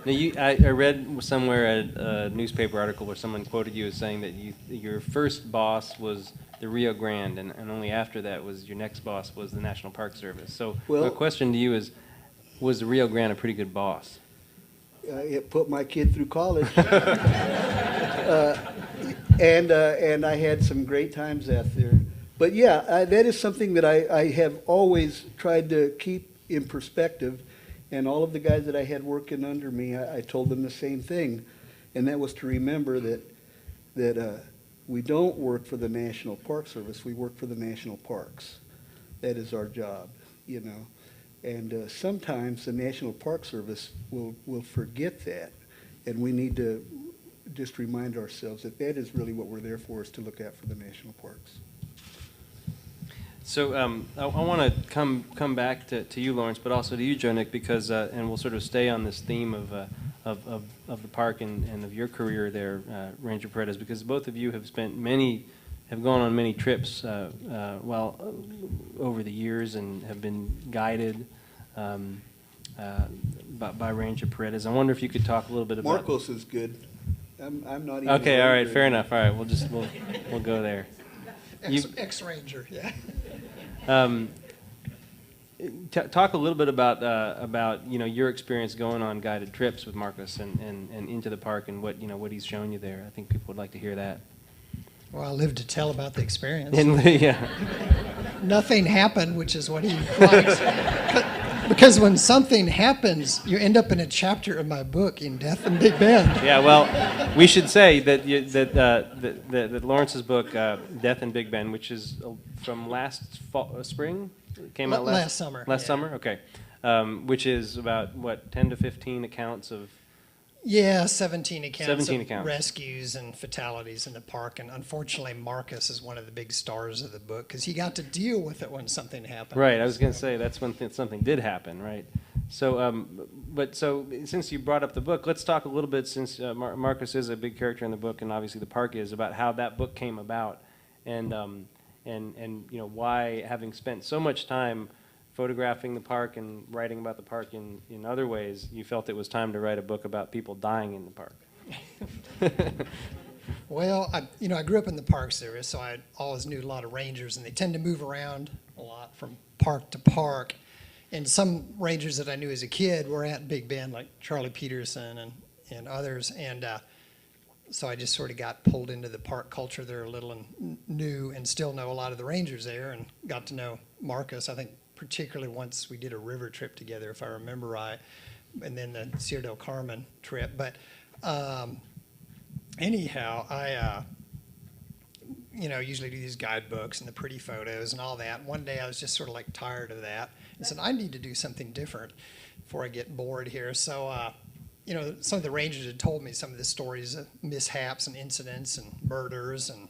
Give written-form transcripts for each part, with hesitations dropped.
Now I read somewhere a newspaper article where someone quoted you as saying that your first boss was the Rio Grande, and only after that was your next boss was the National Park Service. So my question to you is, was the Rio Grande a pretty good boss? It put my kid through college. And I had some great times out there. But yeah, that is something that I have always tried to keep in perspective. And all of the guys that I had working under me, I told them the same thing. And that was to remember that we don't work for the National Park Service. We work for the national parks. That is our job, you know. And sometimes the National Park Service will forget that. And we need to just remind ourselves that that is really what we're there for, is to look out for the national parks. So I want to come back to you, Laurence, but also to you, Joe, Nick, because and we'll sort of stay on this theme of the park and of your career there, Ranger Paredes, because both of you have gone on many trips over the years and have been guided by Ranger Paredes. I wonder if you could talk a little bit about Marcos is good. I'm not even. Okay, all right, fair enough. All right, we'll go there. Ex-Ranger, yeah. Talk a little bit about your experience going on guided trips with Marcos and into the park and what he's shown you there. I think people would like to hear that. Well, I live to tell about the experience. Yeah. Nothing happened, which is what he likes. Because when something happens, you end up in a chapter of my book in Death in Big Bend. Yeah, well, we should say that Laurence's book, Death in Big Bend, which is from last spring, came out last summer. Last summer, okay. Which is about 10 to 15 accounts of. Yeah, 17 accounts of accounts. Rescues and fatalities in the park, and unfortunately Marcos is one of the big stars of the book because he got to deal with it when something happened. Right, I was going to say that's when something did happen, right? So, so since you brought up the book, let's talk a little bit, since Marcos is a big character in the book, and obviously the park is, about how that book came about, and why, having spent so much time photographing the park and writing about the park in other ways, you felt it was time to write a book about people dying in the park. Well, I grew up in the Park Service, so I always knew a lot of rangers, and they tend to move around a lot from park to park. And some rangers that I knew as a kid were at Big Bend, like Charlie Peterson and others. And so I just sort of got pulled into the park culture there a little and knew and still know a lot of the rangers there, and got to know Marcos, I think, particularly once we did a river trip together, if I remember right, and then the Sierra del Carmen trip. But anyhow, I usually do these guidebooks and the pretty photos and all that. One day I was just sort of like tired of that and said, I need to do something different before I get bored here. So, some of the rangers had told me some of the stories of mishaps and incidents and murders and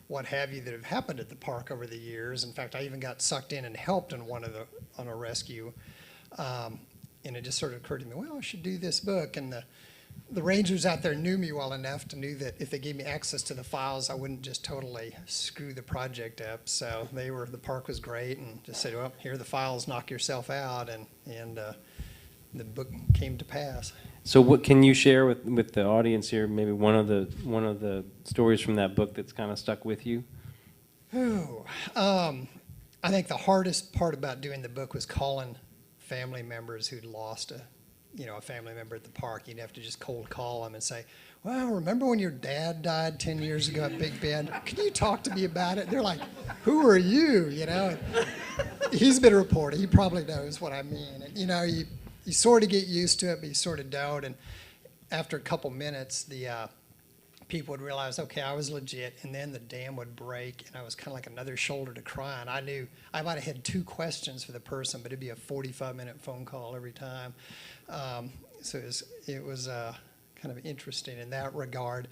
what have you that have happened at the park over the years. In fact, I even got sucked in and helped on a rescue. And it just sort of occurred to me, well, I should do this book. And the rangers out there knew me well enough to know that if they gave me access to the files, I wouldn't just totally screw the project up. So the park was great and just said, well, here are the files, knock yourself out. And the book came to pass. So what can you share with the audience here, maybe one of the stories from that book that's kind of stuck with you? I think the hardest part about doing the book was calling family members who'd lost a family member at the park. You'd have to just cold call them and say, well, remember when your dad died 10 years ago at Big Bend? Can you talk to me about it? They're like, who are you? And he's been a reporter. He probably knows what I mean. And, you sort of get used to it, but you sort of don't. And after a couple minutes, the people would realize, okay, I was legit. And then the dam would break, and I was kind of like another shoulder to cry. And I knew I might have had 2 questions for the person, but it'd be a 45-minute phone call every time. So it was kind of interesting in that regard.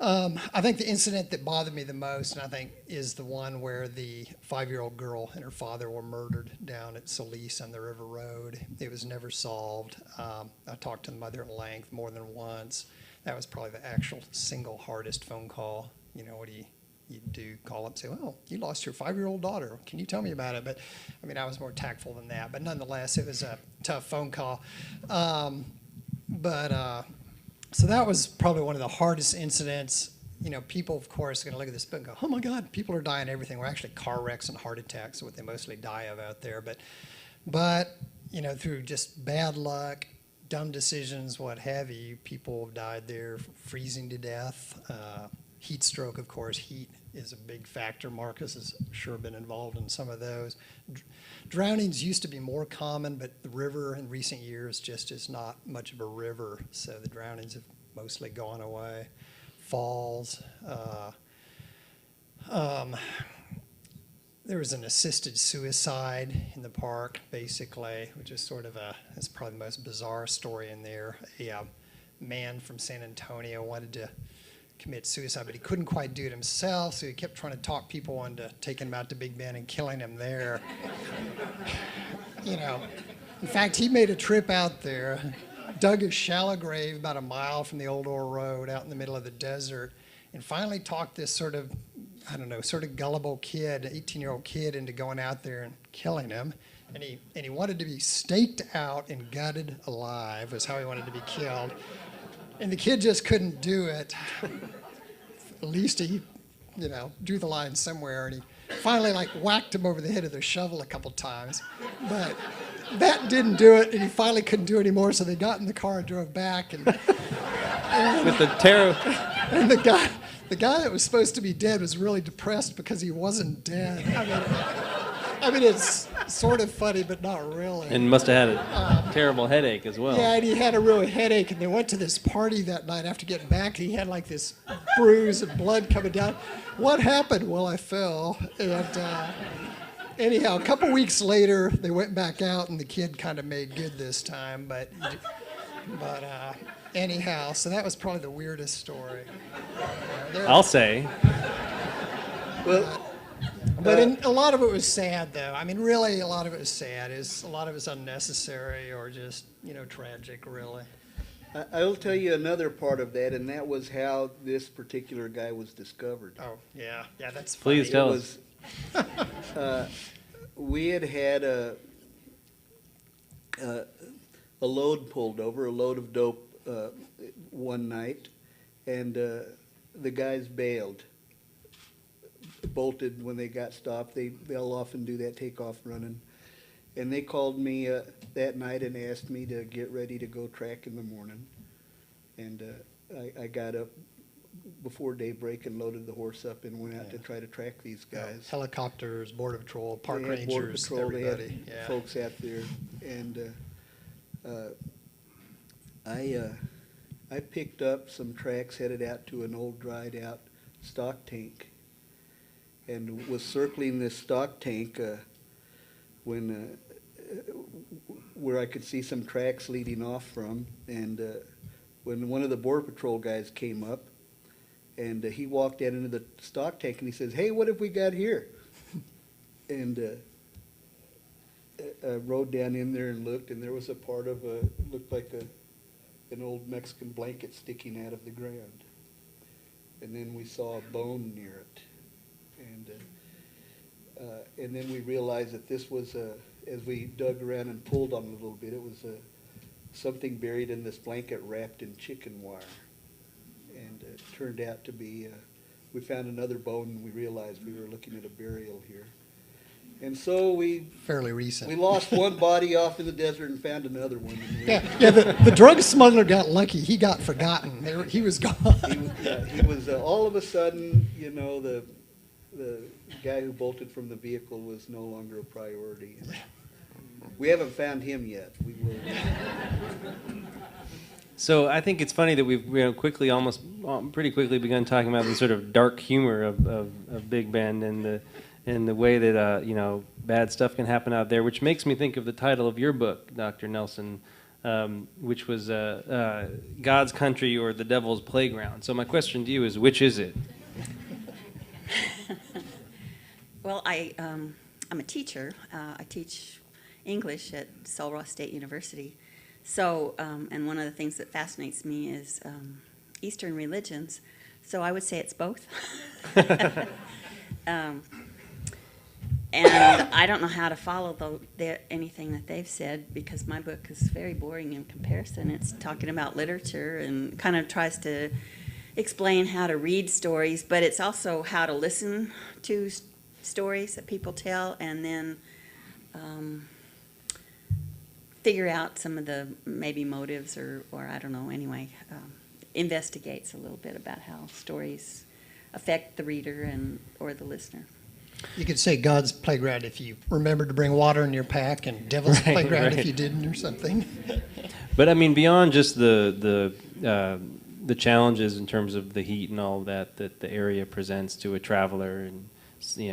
I think the incident that bothered me the most, and I think is the one where the 5-year-old girl and her father were murdered down at Solis on the River Road. It was never solved. I talked to the mother at length more than once. That was probably the actual single hardest phone call. What do you do? Call up and say, well, you lost your 5-year-old daughter. Can you tell me about it? But, I was more tactful than that. But nonetheless, it was a tough phone call. But so that was probably one of the hardest incidents. You know, people, of course, are going to look at this book and go, oh my God, people are dying of everything. Well, actually, car wrecks and heart attacks are what they mostly die of out there. But you know, through just bad luck, dumb decisions, what have you, people have died there freezing to death. Heat stroke, of course. Heat is a big factor. Marcos has sure been involved in some of those. Drownings used to be more common, but the river in recent years just is not much of a river, so the drownings have mostly gone away. Falls. There was an assisted suicide in the park, basically, which is sort of it's probably the most bizarre story in there. A man from San Antonio wanted to commit suicide, but he couldn't quite do it himself, so he kept trying to talk people into taking him out to Big Bend and killing him there. You know, in fact, he made a trip out there, dug a shallow grave about a mile from the Old Ore Road out in the middle of the desert, and finally talked this sort of, I don't know, sort of gullible kid, 18-year-old kid, into going out there and killing him. And he wanted to be staked out and gutted alive, was how he wanted to be killed. And the kid just couldn't do it. At least he, you know, drew the line somewhere, and he finally like whacked him over the head with a shovel a couple times. But that didn't do it, and he finally couldn't do it anymore, so they got in the car and drove back. And With the tarot. And the guy that was supposed to be dead was really depressed because he wasn't dead. I mean, it's sort of funny, but not really. And must have had a terrible headache as well. Yeah, and he had a real headache, and they went to this party that night after getting back, and he had like this bruise and blood coming down. What happened? Well, I fell. And anyhow, a couple weeks later, they went back out, and the kid kind of made good this time. But anyhow, so that was probably the weirdest story. I'll say. Well, But a lot of it was sad, though. I mean, really, a lot of it was sad. A lot of it's unnecessary or just, you know, tragic, really. I will tell you another part of that, and that was how this particular guy was discovered. Oh, yeah, that's funny. Please tell us. We had a load pulled over, a load of dope one night, and the guys bailed. Bolted when they got stopped. They'll often do that, take off running. And they called me that night and asked me to get ready to go track in the morning. And I got up before daybreak and loaded the horse up and went out to try to track these guys. Helicopters, Border Patrol, Park They had Border Rangers, Patrol, everybody. They had folks out there. And I picked up some tracks headed out to an old dried out stock tank, and was circling this stock tank when where I could see some tracks leading off from, and when one of the Border Patrol guys came up, and he walked out into the stock tank, and he says, "Hey, what have we got here?" And I rode down in there and looked, and there was a part of looked like an old Mexican blanket sticking out of the ground, and then we saw a bone near it. And then we realized that this was, as we dug around and pulled on it a little bit, it was something buried in this blanket wrapped in chicken wire. And it turned out to be, we found another bone, and we realized we were looking at a burial here. And so Fairly recent. we lost one body off in the desert and found another one. Yeah, the drug smuggler got lucky. He got forgotten. He was gone. He was all of a sudden, you know, the guy who bolted from the vehicle was no longer a priority. We haven't found him yet. We will. So I think it's funny that we've pretty quickly begun talking about the sort of dark humor of Big Bend and the way that bad stuff can happen out there, which makes me think of the title of your book, Dr. Nelson, which was God's Country or the Devil's Playground. So my question to you is, which is it? Well, I'm a teacher. I teach English at Sul Ross State University. So, and one of the things that fascinates me is Eastern religions. So I would say it's both. and I don't know how to follow anything that they've said, because my book is very boring in comparison. It's talking about literature and kind of tries to explain how to read stories, but it's also how to listen to stories that people tell, and then figure out some of the maybe motives, or I don't know, anyway, investigates a little bit about how stories affect the reader or the listener. You could say God's playground if you remembered to bring water in your pack, and Devil's playground if you didn't, or something. But I mean, beyond just the challenges in terms of the heat and all of that the area presents to a traveler, and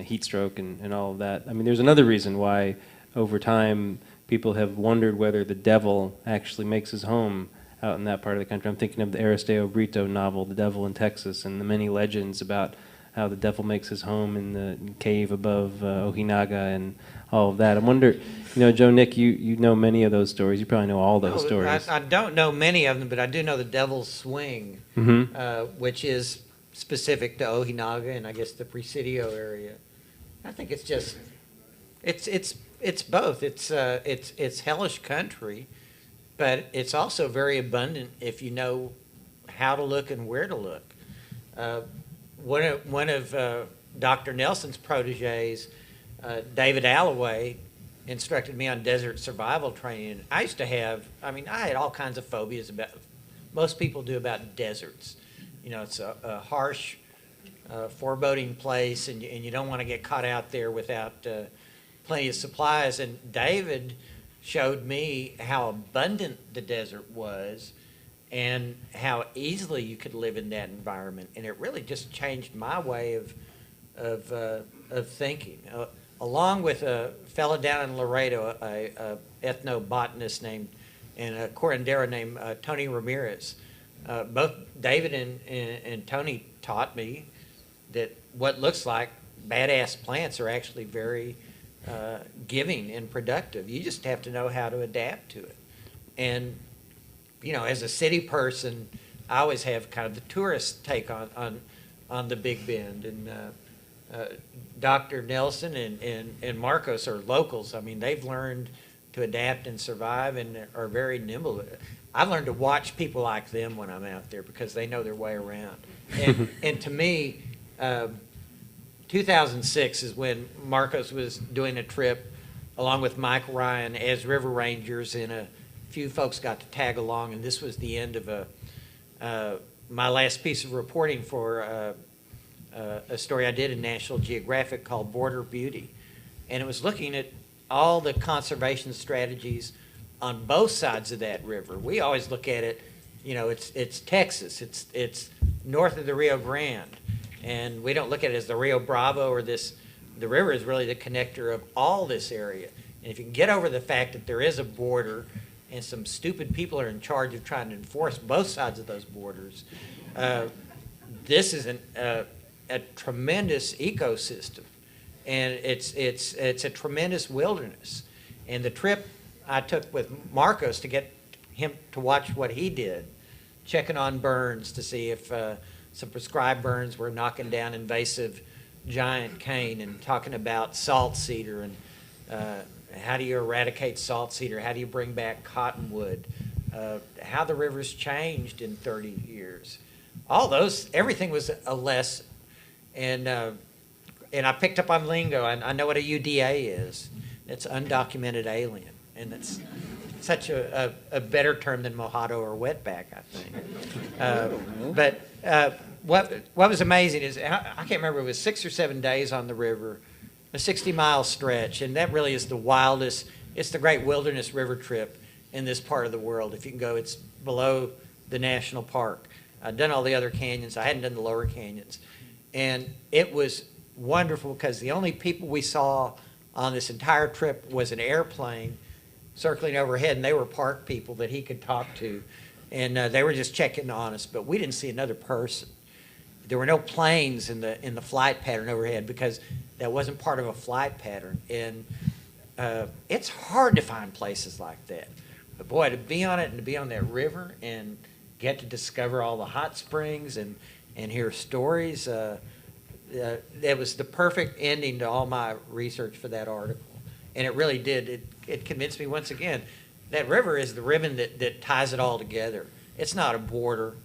heat stroke and all of that. I mean, there's another reason why over time people have wondered whether the devil actually makes his home out in that part of the country. I'm thinking of the Aristeo Brito novel, The Devil in Texas, and the many legends about how the devil makes his home in the cave above Ojinaga and all of that. I wonder, Joe, Nick, you know many of those stories. You probably know all those stories. I don't know many of them, but I do know the Devil's Swing, which is specific to Ojinaga and I guess the Presidio area. I think it's just, it's both. It's hellish country, but it's also very abundant if you know how to look and where to look. One of Dr. Nelson's proteges, David Alloway, instructed me on desert survival training. I used to have, I had all kinds of phobias most people do about deserts. It's a harsh, foreboding place, and you don't want to get caught out there without plenty of supplies. And David showed me how abundant the desert was and how easily you could live in that environment. And it really just changed my way of thinking. Along with a fellow down in Laredo, a ethnobotanist and a curandero named Tony Ramirez. Both David and Tony taught me that what looks like badass plants are actually very giving and productive. You just have to know how to adapt to it. And as a city person, I always have kind of the tourist take on the Big Bend. And Dr. Nelson and Marcos are locals. They've learned to adapt and survive and are very nimble. I've learned to watch people like them when I'm out there because they know their way around. And to me, 2006 is when Marcos was doing a trip along with Mike Ryan as river rangers, and a few folks got to tag along, and this was the end of my last piece of reporting for a story I did in National Geographic called Border Beauty. And it was looking at all the conservation strategies on both sides of that river. We always look at it, it's Texas, it's north of the Rio Grande, and we don't look at it as the Rio Bravo or this. The river is really the connector of all this area. And if you can get over the fact that there is a border and some stupid people are in charge of trying to enforce both sides of those borders, this is a tremendous ecosystem, and it's a tremendous wilderness. And the trip I took with Marcos to get him to watch what he did, checking on burns to see if some prescribed burns were knocking down invasive giant cane, and talking about salt cedar and how do you eradicate salt cedar, how do you bring back cottonwood, how the river's changed in 30 years. All those, everything was a lesson. And I picked up on lingo. I know what a UDA is. It's undocumented alien. And it's such a better term than mojado or wetback, I think. But what was amazing is, I can't remember, it was 6 or 7 days on the river, a 60-mile stretch, and that really is the wildest, it's the great wilderness river trip in this part of the world. If you can go, it's below the national park. I'd done all the other canyons. I hadn't done the lower canyons. And it was wonderful because the only people we saw on this entire trip was an airplane circling overhead, and they were park people that he could talk to. And they were just checking on us, but we didn't see another person. There were no planes in the flight pattern overhead because that wasn't part of a flight pattern. And it's hard to find places like that. But boy, to be on it and to be on that river and get to discover all the hot springs and hear stories, That was the perfect ending to all my research for that article. And it really did. It convinced me once again that river is the ribbon that ties it all together. It's not a border.